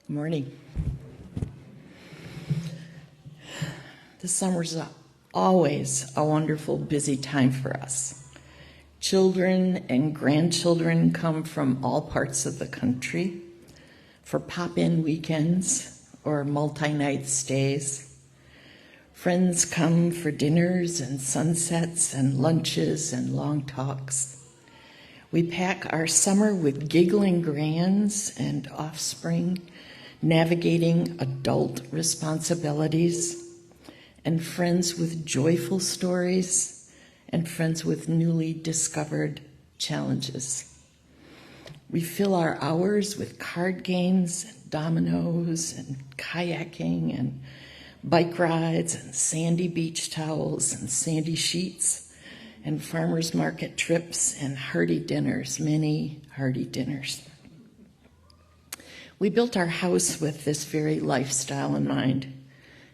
Morning. The summer's always a wonderful, busy time for us. Children and grandchildren come from all parts of the country for pop-in weekends or multi-night stays. Friends come for dinners and sunsets and lunches and long talks. We pack our summer with giggling grands and offspring, navigating adult responsibilities, and friends with joyful stories, and friends with newly discovered challenges. We fill our hours with card games, and dominoes, and kayaking, and bike rides, and sandy beach towels, and sandy sheets, and farmers market trips, and hearty dinners, many hearty dinners. We built our house with this very lifestyle in mind,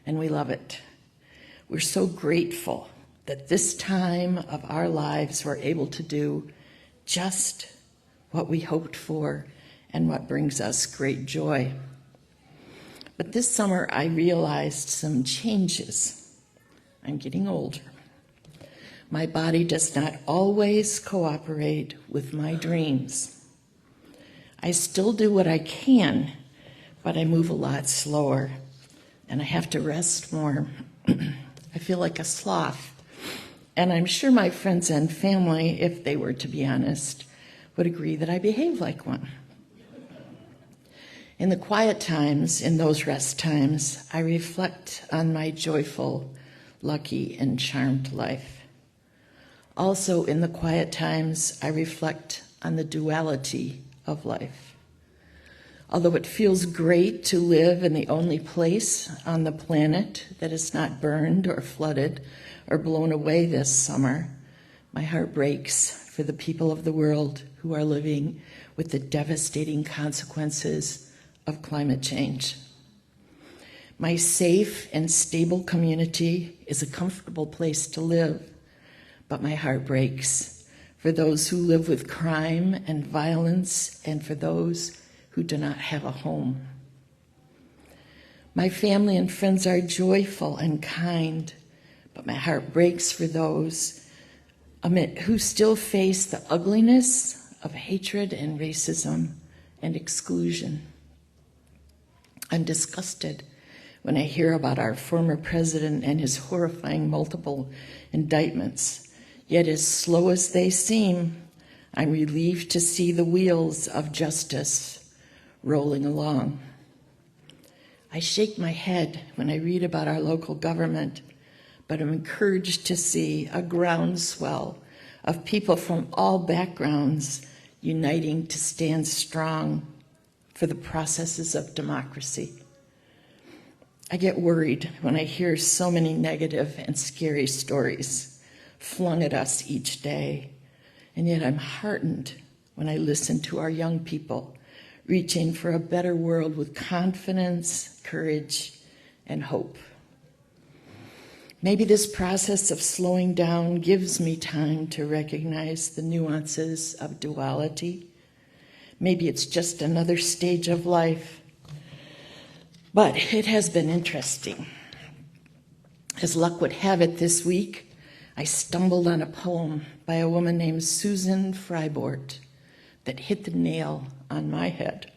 and we love it. We're so grateful that this time of our lives we're able to do just what we hoped for and what brings us great joy. But this summer I realized some changes. I'm getting older. My body does not always cooperate with my dreams. I still do what I can, but I move a lot slower, and I have to rest more. I feel like a sloth, and I'm sure my friends and family, if they were to be honest, would agree that I behave like one. In the quiet times, in those rest times, I reflect on my joyful, lucky, and charmed life. Also, in the quiet times, I reflect on the duality of life. Although it feels great to live in the only place on the planet that is not burned or flooded or blown away this summer, my heart breaks for the people of the world who are living with the devastating consequences of climate change. My safe and stable community is a comfortable place to live, but my heart breaks for those who live with crime and violence, and for those who do not have a home. My family and friends are joyful and kind, but my heart breaks for those who still face the ugliness of hatred and racism and exclusion. I'm disgusted when I hear about our former president and his horrifying multiple indictments. Yet as slow as they seem, I'm relieved to see the wheels of justice rolling along. I shake my head when I read about our local government, but I'm encouraged to see a groundswell of people from all backgrounds uniting to stand strong for the processes of democracy. I get worried when I hear so many negative and scary stories flung at us each day, and yet I'm heartened when I listen to our young people reaching for a better world with confidence, courage, and hope. Maybe this process of slowing down gives me time to recognize the nuances of duality. Maybe it's just another stage of life, but it has been interesting. As luck would have it this week, I stumbled on a poem by a woman named Susan Freibort that hit the nail on my head.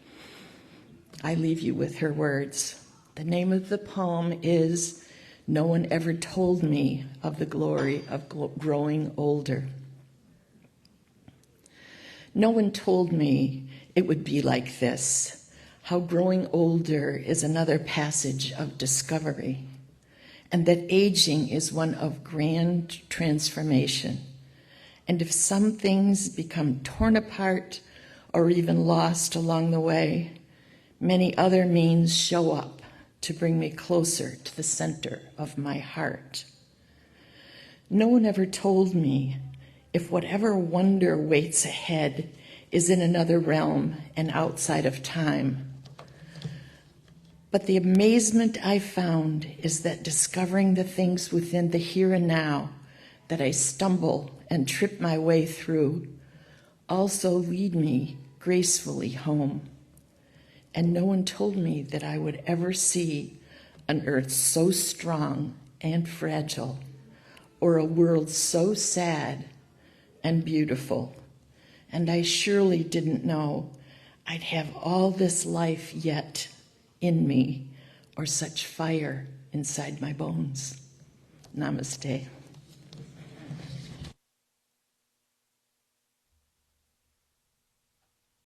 I leave you with her words. The name of the poem is "No One Ever Told Me of the Glory of Growing Older." No one told me it would be like this, how growing older is another passage of discovery, and that aging is one of grand transformation. And if some things become torn apart or even lost along the way, many other means show up to bring me closer to the center of my heart. No one ever told me if whatever wonder waits ahead is in another realm and outside of time. But the amazement I found is that discovering the things within the here and now that I stumble and trip my way through also lead me gracefully home. and no one told me that I would ever see an earth so strong and fragile, or a world so sad and beautiful. And I surely didn't know I'd have all this life yet in me, or such fire inside my bones. Namaste.